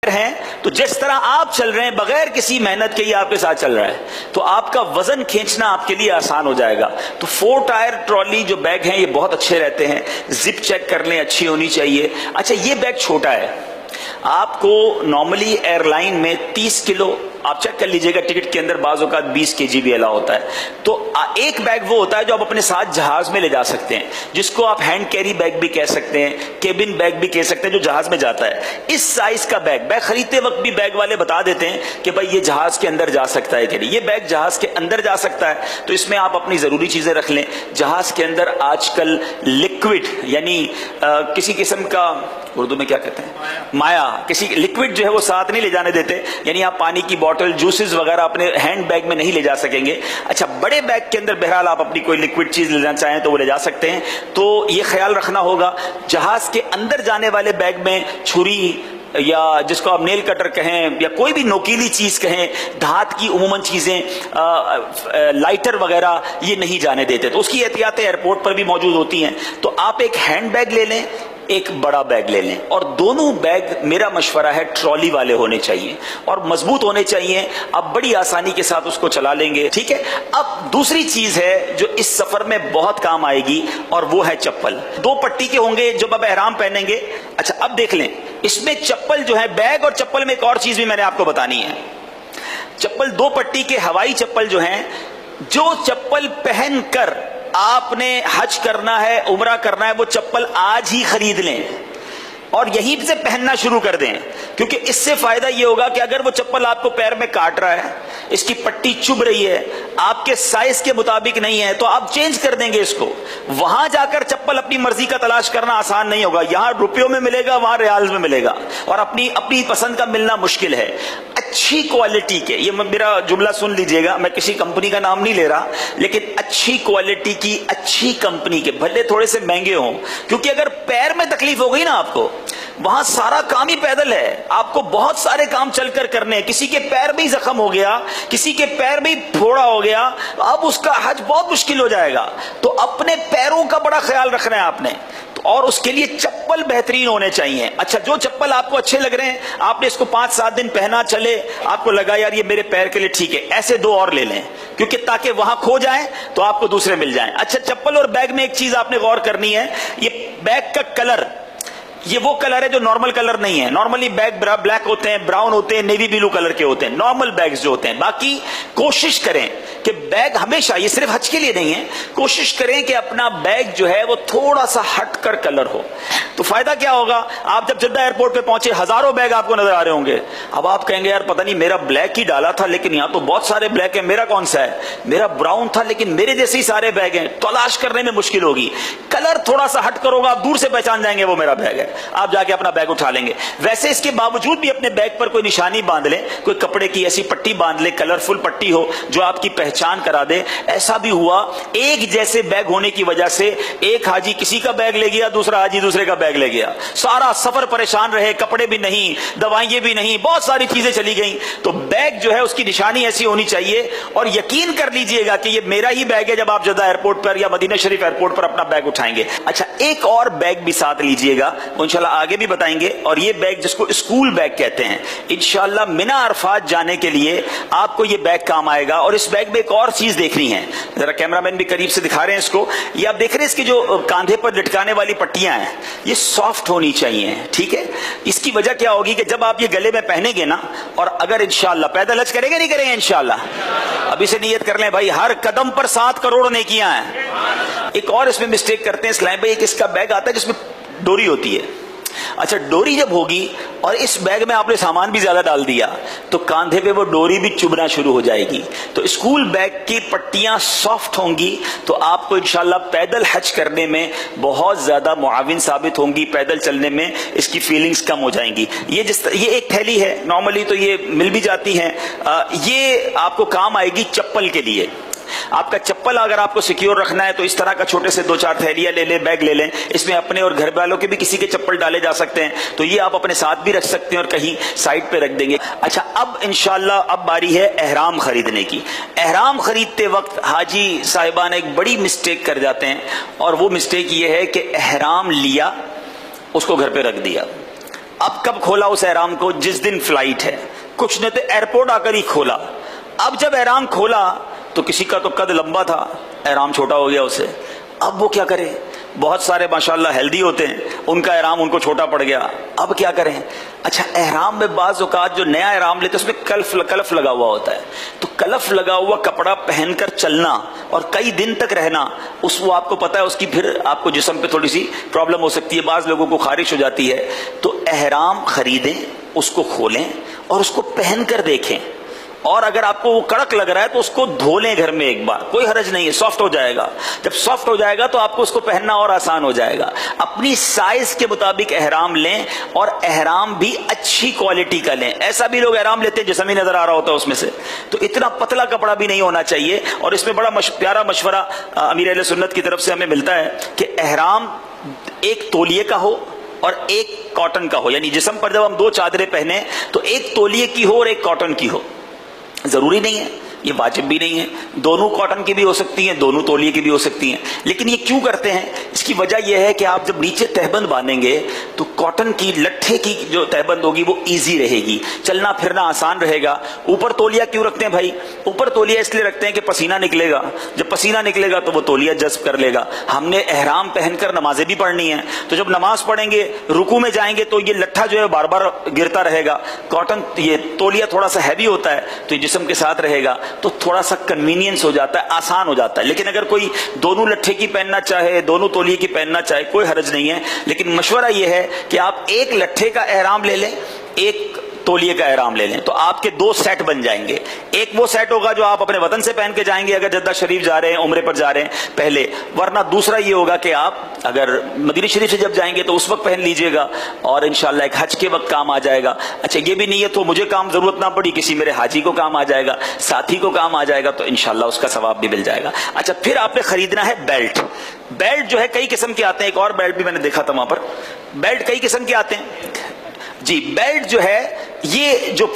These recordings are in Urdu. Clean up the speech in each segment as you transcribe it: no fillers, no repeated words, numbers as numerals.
ہیں تو جس طرح آپ چل رہے ہیں بغیر کسی محنت کے ہی آپ کے ساتھ چل رہا ہے تو آپ کا وزن کھینچنا آپ کے لیے آسان ہو جائے گا. تو 4 ٹائر ٹرالی جو بیگ ہیں یہ بہت اچھے رہتے ہیں. زپ چیک کر لیں, اچھی ہونی چاہیے. اچھا یہ بیگ چھوٹا ہے, آپ کو نارملی ایئر لائن میں 30 کلو آپ چیک کر لیجئے گا, ٹکٹ کے اندر بعض اوقات 20 kg بھی الاؤ ہوتا ہے. تو ایک بیگ وہ ہوتا ہے جو آپ اپنے ساتھ جہاز میں لے جا سکتے ہیں, جس کو آپ ہینڈ کیری بیگ بھی کہہ سکتے ہیں, کیبن بیگ بھی کہہ سکتے ہیں, جو جہاز میں جاتا ہے. اس سائز کا بیگ خریدتے وقت بھی بیگ والے بتا دیتے ہیں کہ بھائی یہ جہاز کے اندر جا سکتا ہے کہ نہیں. یہ بیگ جہاز کے اندر جا سکتا ہے, تو اس میں آپ اپنی ضروری چیزیں رکھ لیں. جہاز کے اندر آج کل لکوڈ یعنی کسی قسم کا, اردو میں کیا کہتے ہیں, مایا, کسی لکوڈ جو ہے وہ ساتھ نہیں لے جانے دیتے, یعنی آپ پانی کی بوٹل, جوسز وغیرہ اپنے ہینڈ بیگ میں نہیں لے جا سکیں گے. اچھا بڑے بیگ کے اندر بہرحال آپ اپنی کوئی لکوڈ چیز لینا چاہیں تو وہ لے جا سکتے ہیں. تو یہ خیال رکھنا ہوگا. جہاز کے اندر جانے والے بیگ میں چھری یا جس کو آپ نیل کٹر کہیں یا کوئی بھی نوکیلی چیز کہیں, دھات کی عموماً چیزیں, لائٹر وغیرہ یہ نہیں جانے دیتے, تو اس کی احتیاطیں ایئرپورٹ پر بھی موجود ہوتی ہیں. تو آپ ایک ہینڈ بیگ لے لیں, ایک بڑا بیگ لے لیں, اور دونوں بیگ میرا مشورہ ہے ٹرالی والے ہونے چاہیے اور مضبوط ہونے چاہیے. آپ بڑی آسانی کے ساتھ اس کو چلا لیں گے. ٹھیک ہے. اب دوسری چیز ہے جو اس سفر میں بہت کام آئے گی, اور وہ ہے چپل. 2 پٹی کے ہوں گے جب آپ احرام پہنیں گے. اچھا اب دیکھ لیں, اس میں چپل جو ہے, بیگ اور چپل میں ایک اور چیز بھی میں نے آپ کو بتانی ہے. چپل 2 پٹی کے ہوائی چپل جو ہیں, جو چپل پہن کر آپ نے حج کرنا ہے, عمرہ کرنا ہے, وہ چپل آج ہی خرید لیں اور یہیں سے پہننا شروع کر دیں. کیونکہ اس سے فائدہ یہ ہوگا کہ اگر وہ چپل آپ کو پیر میں کاٹ رہا ہے, اس کی پٹی چبھ رہی ہے, آپ کے سائز کے مطابق نہیں ہے, تو آپ چینج کر دیں گے اس کو. وہاں جا کر چپل اپنی مرضی کا تلاش کرنا آسان نہیں ہوگا. یہاں روپیوں میں ملے گا, وہاں ریالز میں ملے گا, اور اپنی پسند کا ملنا مشکل ہے. اچھی کوالٹی کے, یہ میرا جملہ سن لیجئے گا, میں کسی کمپنی کا نام نہیں لے رہا, لیکن اچھی کوالٹی کی اچھی کمپنی کے, بھلے تھوڑے سے مہنگے ہوں, کیونکہ اگر پیر میں تکلیف ہو گئی نا آپ کو, وہاں سارا کام ہی پیدل ہے, آپ کو بہت سارے کام چل کر کرنے ہیں. کسی کے پیر میں ہی زخم ہو گیا, کسی کے پیر میں ہی پھوڑا ہو گیا, اب اس کا حج بہت مشکل ہو جائے گا. تو اپنے پیروں کا بڑا خیال رکھنا ہے آپ نے, اور اس کے لیے چپل بہترین ہونے چاہیے. اچھا جو چپل آپ کو اچھے لگ رہے ہیں, آپ نے اس کو 5-7 دن پہنا, چلے, آپ کو لگا یار یہ میرے پیر کے لیے ٹھیک ہے, ایسے 2 اور لے لیں, کیونکہ تاکہ وہاں کھو جائیں تو آپ کو دوسرے مل جائیں. اچھا چپل اور بیگ میں ایک چیز آپ نے غور کرنی ہے, یہ بیگ کا کلر, یہ وہ کلر ہے جو نارمل کلر نہیں ہے. نارملی بیگ بلیک ہوتے ہیں, براؤن ہوتے ہیں, نیوی بلو کلر کے ہوتے ہیں, نارمل بیگز جو ہوتے ہیں. باقی کوشش کریں کہ بیگ ہمیشہ, یہ صرف حج کے لیے نہیں ہے, کوشش کریں کہ اپنا بیگ جو ہے وہ تھوڑا سا ہٹ کر کلر ہو. تو فائدہ کیا ہوگا, آپ جب جدہ ایئرپورٹ پہ پہنچے, ہزاروں بیگ آپ کو نظر آ رہے ہوں گے. اب آپ کہیں گے یار پتہ نہیں میرا بلیک ہی ڈالا تھا, لیکن یہاں تو بہت سارے بلیک ہیں, میرا کون سا ہے, میرا براؤن تھا لیکن میرے جیسے ہی سارے بیگ ہیں, تلاش کرنے میں مشکل ہوگی. کلر تھوڑا سا ہٹ کرو گا, آپ دور سے پہچان جائیں گے وہ میرا بیگ ہے, آپ جا کے اپنا بیگ اٹھا لیں گے. ویسے اس کے باوجود بھی اپنے بیگ پر کوئی نشانی باندھ لیں, کوئی کپڑے کی ایسی پٹی باندھ لیں, کلرفل پٹی ہو جو آپ کی پہچان کرا دے. ایسا بھی ہوا ایک جیسے بیگ ہونے کی وجہ سے ایک حاجی کسی کا بیگ لے گیا, دوسرا حاجی دوسرے کا بیگ لے گیا, سارا سفر پریشان رہے, کپڑے بھی نہیں, دوائیں بھی نہیں, بہت ساری چیزیں چلی گئیں. تو بیگ جو ہے اس کی نشانی ایسی ہونی چاہیے, اور یقین کر لیجئے گا کہ یہ میرا ہی بیگ ہے جب آپ جدہ ایئرپورٹ پر یا مدینہ شریف ایئرپورٹ پر اپنا بیگ اٹھائیں گے. اچھا ایک اور بیگ بھی ساتھ لیجئے گا, انشاءاللہ آگے بھی بتائیں گے, اور یہ بیگ جس کو اسکول بیگ کہتے ہیں, انشاءاللہ منا عرفات جانے کے لیے آپ کو یہ بیگ کام آئے گا. اور اس بیگ میں ایک اور چیز دیکھنی ہے, ذرا کیمرہ مین بھی قریب سے دکھا رہے ہیں اس کو, یہ آپ دیکھ رہے ہیں اس کی جو کاندھے پر لٹکانے والی پٹیاں ہیں, یہ سافٹ ہونی چاہیے. ٹھیک ہے. اس کی وجہ کیا ہوگی کہ جب آپ یہ گلے میں پہنیں گے نا, اور اگر انشاءاللہ پیدل حج کریں گے نہیں کریں گے انشاءاللہ, ابھی سے نیت کر لیں بھائی, ہر قدم پر 7 کروڑ نیکیاں ہیں. ایک اور اس میں مسٹیک کرتے ہیں اسلام بھائی, ایک اس کا بیگ آتا ہے جس میں ڈوری ہوتی ہے. اچھا ڈوری جب ہوگی اور اس بیگ میں آپ نے سامان بھی زیادہ ڈال دیا, تو کاندھے پہ وہ ڈوری بھی چبھنا شروع ہو جائے گی. تو اسکول بیگ کی پٹیاں سافٹ ہوں گی, تو آپ کو انشاءاللہ پیدل حج کرنے میں بہت زیادہ معاون ثابت ہوں گی, پیدل چلنے میں اس کی فیلنگز کم ہو جائیں گی. یہ ایک تھیلی ہے, نارملی تو یہ مل بھی جاتی ہیں, یہ آپ کو کام آئے گی چپل کے لیے. آپ کا چپل اگر آپ کو سیکیور رکھنا ہے تو اس طرح کا چھوٹے سے 2-4 تھیلیاں لے لیں, بیگ لے لیں, اس میں اپنے اور گھر والوں کے بھی کسی کے چپل ڈالے جا سکتے ہیں, تو یہ آپ اپنے ساتھ بھی رکھ سکتے ہیں اور کہیں سائڈ پہ رکھ دیں گے. اچھا اب انشاءاللہ اب باری ہے احرام خریدنے کی. احرام خریدتے وقت حاجی صاحبان ایک بڑی مسٹیک کر جاتے ہیں, اور وہ مسٹیک یہ ہے کہ احرام لیا, اس کو گھر پہ رکھ دیا. اب کب کھولا اس احرام کو؟ جس دن فلائٹ ہے، کچھ نہیں تو ایئرپورٹ آ کر ہی کھولا۔ اب جب احرام کھولا تو کسی کا تو قد لمبا تھا، احرام چھوٹا ہو گیا اسے، اب وہ کیا کرے؟ بہت سارے ماشاءاللہ ہیلدی ہوتے ہیں، ان کا احرام ان کو چھوٹا پڑ گیا، اب کیا کریں؟ اچھا احرام میں بعض اوقات جو نیا احرام لیتے ہیں اس میں کلف لگا ہوا ہوتا ہے، تو کلف لگا ہوا کپڑا پہن کر چلنا اور کئی دن تک رہنا، وہ آپ کو پتا ہے اس کی پھر آپ کو جسم پہ تھوڑی سی پرابلم ہو سکتی ہے، بعض لوگوں کو خارش ہو جاتی ہے۔ تو احرام خریدیں، اس کو کھولیں اور اس کو پہن کر دیکھیں، اور اگر آپ کو وہ کڑک لگ رہا ہے تو اس کو دھو لیں گھر میں ایک بار، کوئی حرج نہیں ہے، سافٹ ہو جائے گا۔ جب سافٹ ہو جائے گا تو آپ کو اس کو پہننا اور آسان ہو جائے گا۔ اپنی سائز کے مطابق احرام لیں، اور احرام بھی اچھی کوالٹی کا لیں۔ ایسا بھی لوگ احرام لیتے ہیں جسم ہی نظر آ رہا ہوتا ہے اس میں سے، تو اتنا پتلا کپڑا بھی نہیں ہونا چاہیے۔ اور اس میں بڑا پیارا مشورہ امیر اہل سنت کی طرف سے ہمیں ملتا ہے کہ احرام ایک تولیے کا ہو اور ایک کاٹن کا ہو، یعنی جسم پر جب ہم دو چادریں پہنیں تو ایک تولیے کی ہو اور ایک کاٹن کی ہو۔ ضروری نہیں ہے، یہ واجب بھی نہیں ہے، دونوں کاٹن کی بھی ہو سکتی ہیں، دونوں تولیے کی بھی ہو سکتی ہیں۔ لیکن یہ کیوں کرتے ہیں؟ اس کی وجہ یہ ہے کہ آپ جب نیچے تہبند باندھیں گے تو کاٹن کی لٹھے کی جو تہبند ہوگی وہ ایزی رہے گی، چلنا پھرنا آسان رہے گا۔ اوپر تولیہ کیوں رکھتے ہیں بھائی؟ اوپر تولیہ اس لیے رکھتے ہیں کہ پسینہ نکلے گا، جب پسینہ نکلے گا تو وہ تولیہ جذب کر لے گا۔ ہم نے احرام پہن کر نمازیں بھی پڑھنی ہیں، تو جب نماز پڑھیں گے رکوع میں جائیں گے تو یہ لٹھا جو ہے بار بار گرتا رہے گا۔ کاٹن یہ تولیہ تھوڑا سا ہیوی ہوتا ہے تو یہ جسم کے ساتھ رہے گا، تو تھوڑا سا کنوینئنس ہو جاتا ہے، آسان ہو جاتا ہے۔ لیکن اگر کوئی دونوں لٹھے کی پہننا چاہے، دونوں تولیے کی پہننا چاہے، کوئی حرج نہیں ہے۔ لیکن مشورہ یہ ہے کہ آپ ایک لٹھے کا احرام لے لیں، ایک تولیے کا احرام لے لیں، تو آپ کے دو سیٹ بن جائیں گے۔ ایک وہ سیٹ ہوگا جو آپ اپنے وطن سے پہن کے جائیں گے اگر جدہ شریف جا رہے ہیں، عمرے پر جا رہے ہیں پہلے، ورنہ دوسرا یہ ہوگا کہ آپ اگر مدینہ شریف سے جب جائیں گے تو اس وقت پہن لیجئے گا، اور انشاءاللہ ایک حج کے وقت کام آ جائے گا۔ اچھا یہ بھی نیت ہو مجھے کام ضرورت نہ پڑی، کسی میرے حاجی کو کام آ جائے گا، ساتھی کو کام آ جائے گا، تو انشاءاللہ اس کا ثواب بھی مل جائے گا۔ اچھا پھر آپ نے خریدنا ہے بیلٹ۔ بیلٹ جو ہے کئی قسم کے آتے ہیں، ایک اور بیلٹ بھی میں نے دیکھا تھا وہاں پر، بیلٹ کئی قسم کے آتے ہیں جی۔ بیلٹ جو ہے یہ جو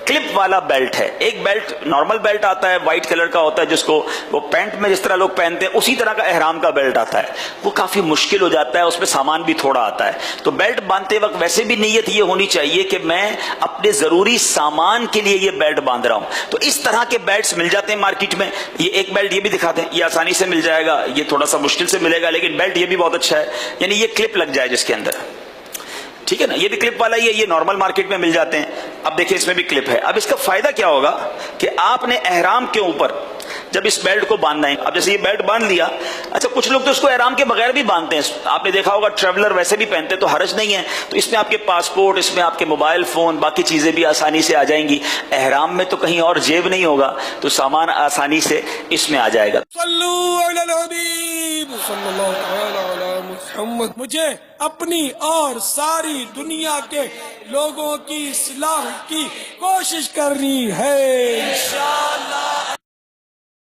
کلپ والا بیلٹ ہے، ایک بیلٹ نارمل بیلٹ آتا ہے وائٹ کلر کا ہوتا ہے جس کو وہ پینٹ میں جس طرح لوگ پہنتے ہیں، اسی طرح کا احرام کا بیلٹ آتا ہے، وہ کافی مشکل ہو جاتا ہے، اس میں سامان بھی تھوڑا آتا ہے۔ تو بیلٹ باندھتے وقت ویسے بھی نیت یہ ہونی چاہیے کہ میں اپنے ضروری سامان کے لیے یہ بیلٹ باندھ رہا ہوں۔ تو اس طرح کے بیلٹس مل جاتے ہیں مارکیٹ میں، یہ ایک بیلٹ یہ بھی دکھا دیں، یہ آسانی سے مل جائے گا، یہ تھوڑا سا مشکل سے ملے گا، لیکن بیلٹ یہ بھی بہت اچھا ہے، یعنی یہ کلپ لگ جائے جس کے اندر، ٹھیک ہے نا، یہ بھی کلپ والا ہی ہے، یہ نارمل مارکیٹ میں مل جاتے ہیں۔ اب دیکھیں اس میں بھی کلپ ہے۔ اب اس کا فائدہ کیا ہوگا کہ آپ نے احرام کے اوپر جب اس بیلٹ کو باندھنا ہے، اب جیسے یہ بیلٹ باندھ لیا، اچھا کچھ لوگ تو اس کو احرام کے بغیر بھی باندھتے ہیں، آپ نے دیکھا ہوگا ٹریولر ویسے بھی پہنتے ہیں، تو حرج نہیں ہے، تو اس میں آپ کے پاسپورٹ، اس میں آپ کے موبائل فون، باقی چیزیں بھی آسانی سے آ جائیں گی۔ احرام میں تو کہیں اور جیب نہیں ہوگا، تو سامان آسانی سے اس میں آ جائے گا۔ صلو علی الحبیب صلی اللہ تعالی علی محمد۔ مجھے اپنی اور ساری دنیا کے لوگوں کی اصلاح کی کوشش کرنی ہے انشاءاللہ۔